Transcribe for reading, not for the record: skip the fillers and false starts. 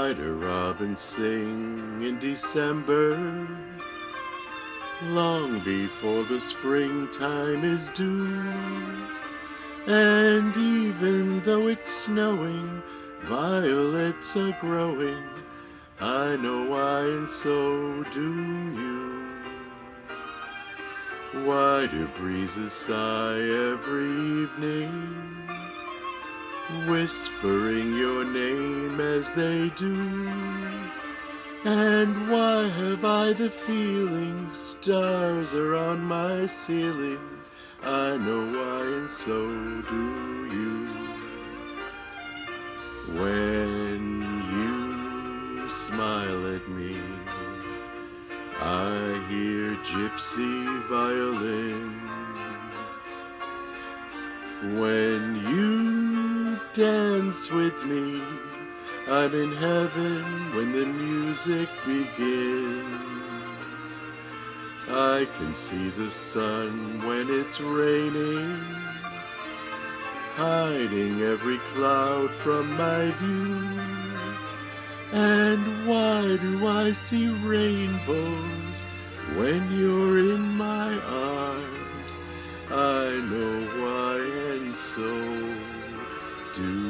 Why do robins sing in December, long before the springtime is due? And even though it's snowing, violets are growing. I know why, and so do you. Why do breezes sigh every evening, whispering your name as they do? And why have I the feeling stars are on my ceiling? I know why, and so do you. When you smile at me, I hear gypsy violins. When you dance with me, I'm in heaven when the music begins. I can see the sun when it's raining, hiding every cloud from my view. And why do I see rainbows when you're in my arms? I know why, and so do